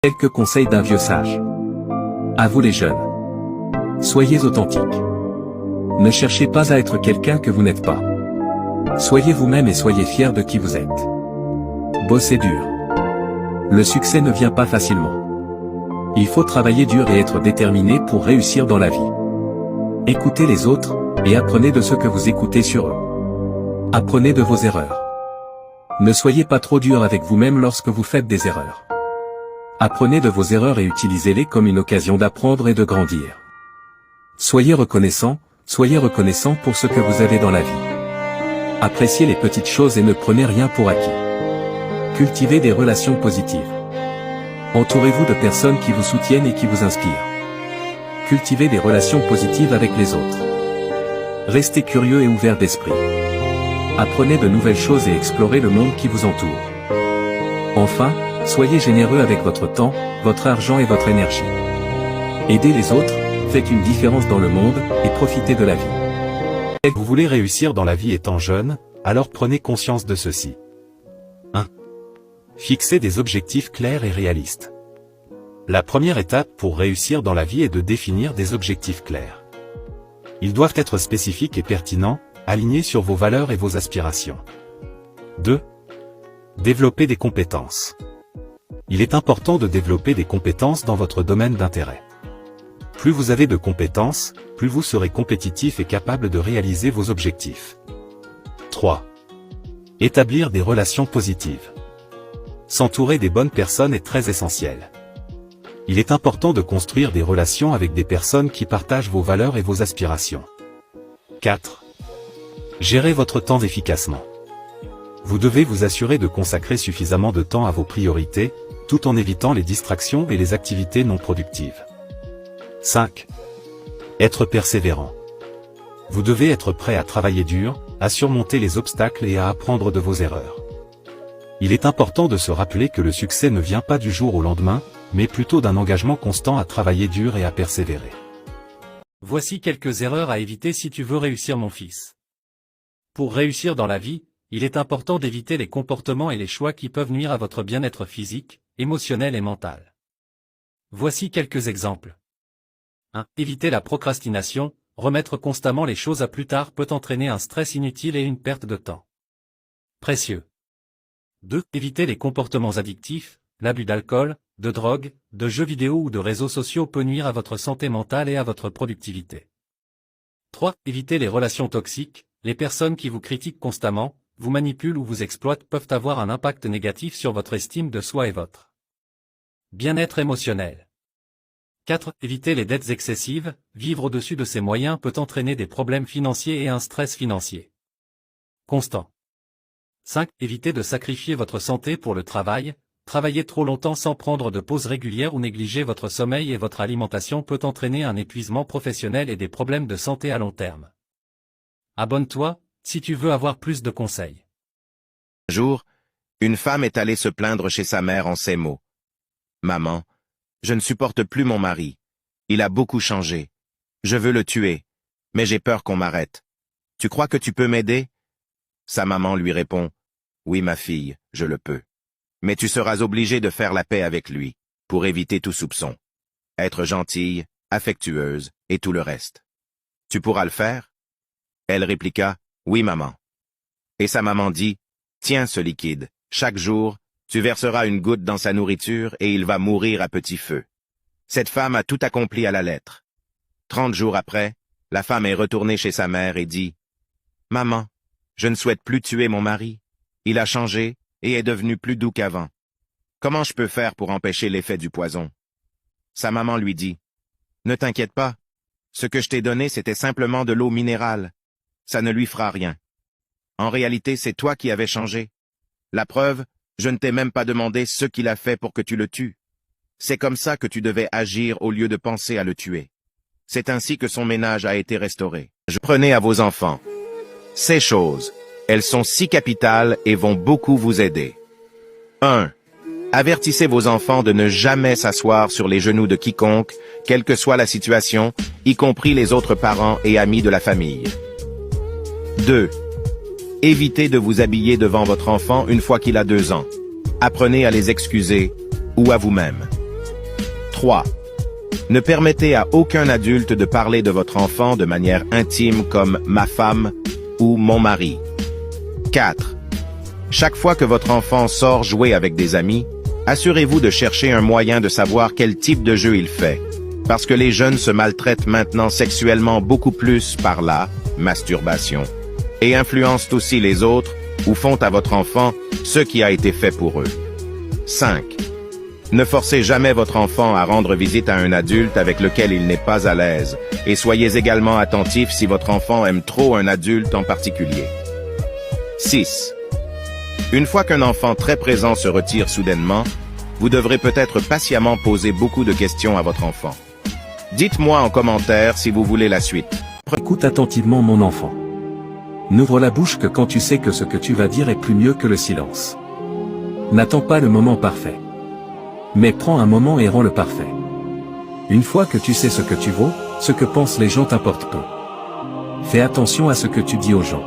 Quelques conseils d'un vieux sage. À vous les jeunes. Soyez authentiques. Ne cherchez pas à être quelqu'un que vous n'êtes pas. Soyez vous-même et soyez fiers de qui vous êtes. Bossez dur. Le succès ne vient pas facilement. Il faut travailler dur et être déterminé pour réussir dans la vie. Écoutez les autres, et apprenez de ce que vous écoutez sur eux. Apprenez de vos erreurs. Ne soyez pas trop dur avec vous-même lorsque vous faites des erreurs. Apprenez de vos erreurs et utilisez-les comme une occasion d'apprendre et de grandir. Soyez reconnaissant pour ce que vous avez dans la vie. Appréciez les petites choses et ne prenez rien pour acquis. Cultivez des relations positives. Entourez-vous de personnes qui vous soutiennent et qui vous inspirent. Cultivez des relations positives avec les autres. Restez curieux et ouvert d'esprit. Apprenez de nouvelles choses et explorez le monde qui vous entoure. Enfin, soyez généreux avec votre temps, votre argent et votre énergie. Aidez les autres, faites une différence dans le monde, et profitez de la vie. Vous voulez réussir dans la vie étant jeune, alors prenez conscience de ceci. 1. Fixez des objectifs clairs et réalistes. La première étape pour réussir dans la vie est de définir des objectifs clairs. Ils doivent être spécifiques et pertinents, alignés sur vos valeurs et vos aspirations. 2. Développer des compétences. Il est important de développer des compétences dans votre domaine d'intérêt. Plus vous avez de compétences, plus vous serez compétitif et capable de réaliser vos objectifs. 3. Établir des relations positives. S'entourer des bonnes personnes est très essentiel. Il est important de construire des relations avec des personnes qui partagent vos valeurs et vos aspirations. 4. Gérez votre temps efficacement. Vous devez vous assurer de consacrer suffisamment de temps à vos priorités, tout en évitant les distractions et les activités non productives. 5. Être persévérant. Vous devez être prêt à travailler dur, à surmonter les obstacles et à apprendre de vos erreurs. Il est important de se rappeler que le succès ne vient pas du jour au lendemain, mais plutôt d'un engagement constant à travailler dur et à persévérer. Voici quelques erreurs à éviter si tu veux réussir, mon fils. Pour réussir dans la vie, il est important d'éviter les comportements et les choix qui peuvent nuire à votre bien-être physique, émotionnel et mental. Voici quelques exemples. 1. Éviter la procrastination. Remettre constamment les choses à plus tard peut entraîner un stress inutile et une perte de temps précieux. 2. Éviter les comportements addictifs. L'abus d'alcool, de drogue, de jeux vidéo ou de réseaux sociaux peut nuire à votre santé mentale et à votre productivité. 3. Éviter les relations toxiques. Les personnes qui vous critiquent constamment, vous manipulent ou vous exploitent peuvent avoir un impact négatif sur votre estime de soi et votre bien-être émotionnel. 4. Éviter les dettes excessives. Vivre au-dessus de ses moyens peut entraîner des problèmes financiers et un stress financier constant. 5. Éviter de sacrifier votre santé pour le travail. Travailler trop longtemps sans prendre de pauses régulières ou négliger votre sommeil et votre alimentation peut entraîner un épuisement professionnel et des problèmes de santé à long terme. Abonne-toi, si tu veux avoir plus de conseils. Un jour, une femme est allée se plaindre chez sa mère en ces mots. « Maman, je ne supporte plus mon mari. Il a beaucoup changé. Je veux le tuer, mais j'ai peur qu'on m'arrête. Tu crois que tu peux m'aider ?» Sa maman lui répond, « Oui ma fille, je le peux. Mais tu seras obligée de faire la paix avec lui, pour éviter tout soupçon. Être gentille, affectueuse, et tout le reste. Tu pourras le faire ?» Elle répliqua, « Oui maman. » Et sa maman dit, « Tiens ce liquide, chaque jour, tu verseras une goutte dans sa nourriture et il va mourir à petit feu. » Cette femme a tout accompli à la lettre. 30 jours après, la femme est retournée chez sa mère et dit, « Maman, je ne souhaite plus tuer mon mari. Il a changé et est devenu plus doux qu'avant. Comment je peux faire pour empêcher l'effet du poison ?» Sa maman lui dit, « Ne t'inquiète pas. Ce que je t'ai donné, c'était simplement de l'eau minérale. Ça ne lui fera rien. En réalité, c'est toi qui avais changé. La preuve, je ne t'ai même pas demandé ce qu'il a fait pour que tu le tues. C'est comme ça que tu devais agir au lieu de penser à le tuer. C'est ainsi que son ménage a été restauré. Prenez à vos enfants. Ces choses, elles sont si capitales et vont beaucoup vous aider. 1. Avertissez vos enfants de ne jamais s'asseoir sur les genoux de quiconque, quelle que soit la situation, y compris les autres parents et amis de la famille. 2. Évitez de vous habiller devant votre enfant une fois qu'il a 2 ans. Apprenez à les excuser, ou à vous-même. 3. Ne permettez à aucun adulte de parler de votre enfant de manière intime comme « ma femme » ou « mon mari ». 4. Chaque fois que votre enfant sort jouer avec des amis, assurez-vous de chercher un moyen de savoir quel type de jeu il fait, parce que les jeunes se maltraitent maintenant sexuellement beaucoup plus par la masturbation, et influencent aussi les autres ou font à votre enfant ce qui a été fait pour eux. 5. Ne forcez jamais votre enfant à rendre visite à un adulte avec lequel il n'est pas à l'aise, et soyez également attentif si votre enfant aime trop un adulte en particulier. 6. Une fois qu'un enfant très présent se retire soudainement, vous devrez peut-être patiemment poser beaucoup de questions à votre enfant. Dites-moi en commentaire si vous voulez la suite. Écoute attentivement mon enfant. N'ouvre la bouche que quand tu sais que ce que tu vas dire est plus mieux que le silence. N'attends pas le moment parfait. Mais prends un moment et rends-le parfait. Une fois que tu sais ce que tu vaux, ce que pensent les gens t'importe peu. Fais attention à ce que tu dis aux gens.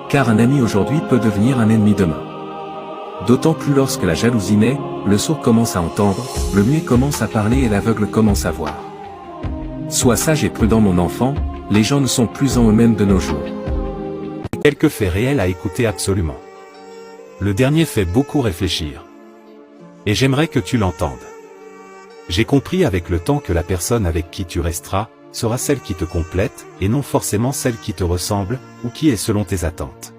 Car un ami aujourd'hui peut devenir un ennemi demain. D'autant plus lorsque la jalousie naît, le sourd commence à entendre, le muet commence à parler et l'aveugle commence à voir. Sois sage et prudent mon enfant, les gens ne sont plus en eux-mêmes de nos jours. Quelques faits réels à écouter absolument. Le dernier fait beaucoup réfléchir. Et j'aimerais que tu l'entendes. J'ai compris avec le temps que la personne avec qui tu resteras, sera celle qui te complète, et non forcément celle qui te ressemble, ou qui est selon tes attentes.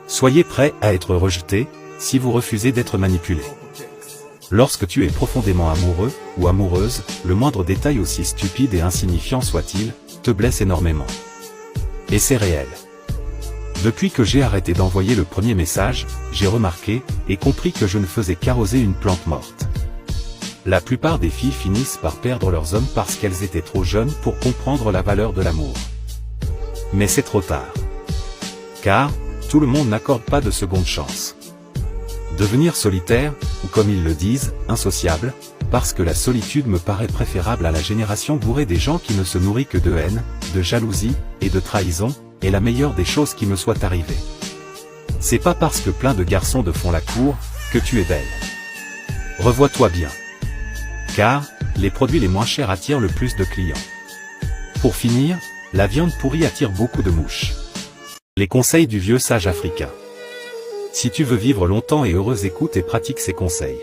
Soyez prêts à être rejetés, si vous refusez d'être manipulés. Lorsque tu es profondément amoureux, ou amoureuse, le moindre détail aussi stupide et insignifiant soit-il, te blesse énormément. Et c'est réel. Depuis que j'ai arrêté d'envoyer le premier message, j'ai remarqué, et compris que je ne faisais qu'arroser une plante morte. La plupart des filles finissent par perdre leurs hommes parce qu'elles étaient trop jeunes pour comprendre la valeur de l'amour. Mais c'est trop tard. Car, tout le monde n'accorde pas de seconde chance. Devenir solitaire, ou comme ils le disent, insociable, parce que la solitude me paraît préférable à la génération bourrée des gens qui ne se nourrit que de haine, de jalousie, et de trahison, est la meilleure des choses qui me soit arrivée. C'est pas parce que plein de garçons te font la cour, que tu es belle. Revois-toi bien. Car, les produits les moins chers attirent le plus de clients. Pour finir, la viande pourrie attire beaucoup de mouches. Les conseils du vieux sage africain. Si tu veux vivre longtemps et heureux, écoute et pratique ces conseils.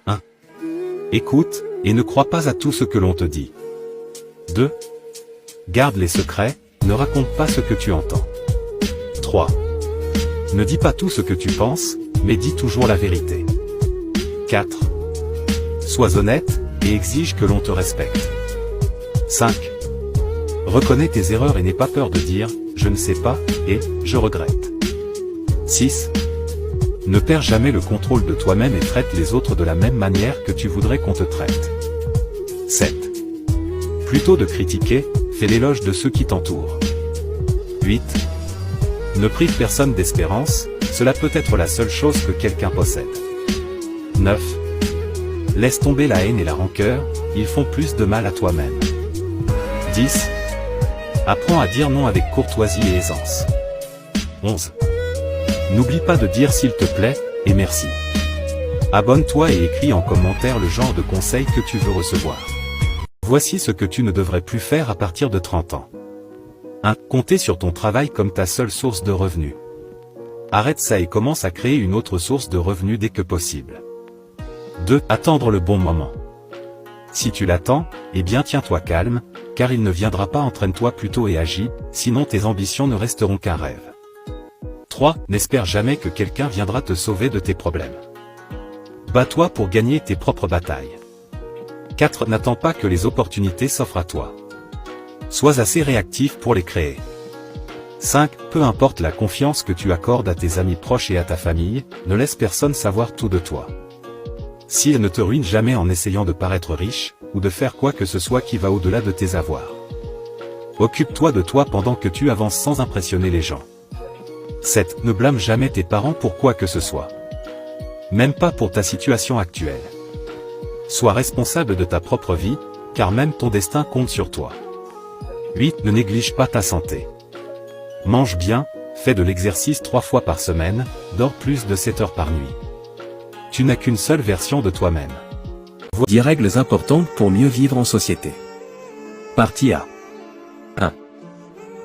1. Écoute, et ne crois pas à tout ce que l'on te dit. 2. Garde les secrets, ne raconte pas ce que tu entends. 3. Ne dis pas tout ce que tu penses, mais dis toujours la vérité. 4. Sois honnête, et exige que l'on te respecte. 5. Reconnais tes erreurs et n'aie pas peur de dire « je ne sais pas » et « je regrette ». 6. Ne perds jamais le contrôle de toi-même et traite les autres de la même manière que tu voudrais qu'on te traite. 7. Plutôt de critiquer, fais l'éloge de ceux qui t'entourent. 8. Ne prive personne d'espérance, cela peut être la seule chose que quelqu'un possède. 9. Laisse tomber la haine et la rancœur, ils font plus de mal à toi-même. 10. Apprends à dire non avec courtoisie et aisance. 11. N'oublie pas de dire s'il te plaît, et merci. Abonne-toi et écris en commentaire le genre de conseils que tu veux recevoir. Voici ce que tu ne devrais plus faire à partir de 30 ans. 1. Compter sur ton travail comme ta seule source de revenus. Arrête ça et commence à créer une autre source de revenus dès que possible. 2. Attendre le bon moment. Si tu l'attends, eh bien tiens-toi calme, car il ne viendra pas, entraîne-toi plutôt et agis, sinon tes ambitions ne resteront qu'un rêve. 3. N'espère jamais que quelqu'un viendra te sauver de tes problèmes. Bats-toi pour gagner tes propres batailles. 4. N'attends pas que les opportunités s'offrent à toi. Sois assez réactif pour les créer. 5. Peu importe la confiance que tu accordes à tes amis proches et à ta famille, ne laisse personne savoir tout de toi. S'ils ne te ruinent jamais en essayant de paraître riche, ou de faire quoi que ce soit qui va au-delà de tes avoirs. Occupe-toi de toi pendant que tu avances sans impressionner les gens. 7. Ne blâme jamais tes parents pour quoi que ce soit. Même pas pour ta situation actuelle. Sois responsable de ta propre vie, car même ton destin compte sur toi. 8. Ne néglige pas ta santé. Mange bien, fais de l'exercice 3 fois par semaine, dors plus de 7 heures par nuit. Tu n'as qu'une seule version de toi-même. 10 règles importantes pour mieux vivre en société. Partie A. 1.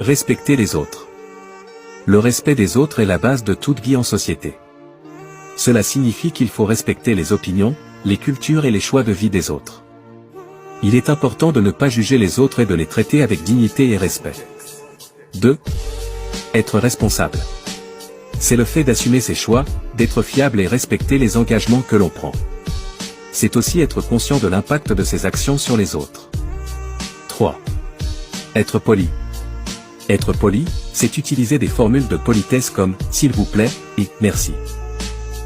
Respecter les autres. Le respect des autres est la base de toute vie en société. Cela signifie qu'il faut respecter les opinions, les cultures et les choix de vie des autres. Il est important de ne pas juger les autres et de les traiter avec dignité et respect. 2. Être responsable. C'est le fait d'assumer ses choix, d'être fiable et respecter les engagements que l'on prend. C'est aussi être conscient de l'impact de ses actions sur les autres. 3. Être poli. Être poli, c'est utiliser des formules de politesse comme « s'il vous plaît » et « merci ».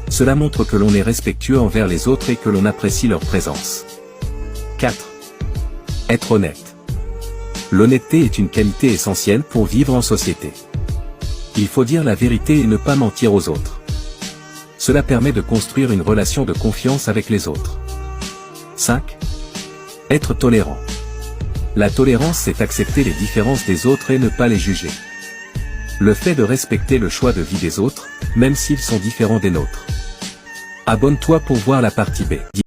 Cela montre que l'on est respectueux envers les autres et que l'on apprécie leur présence. 4. Être honnête. L'honnêteté est une qualité essentielle pour vivre en société. Il faut dire la vérité et ne pas mentir aux autres. Cela permet de construire une relation de confiance avec les autres. 5. Être tolérant. La tolérance, c'est accepter les différences des autres et ne pas les juger. Le fait de respecter le choix de vie des autres, même s'ils sont différents des nôtres. Abonne-toi pour voir la partie B.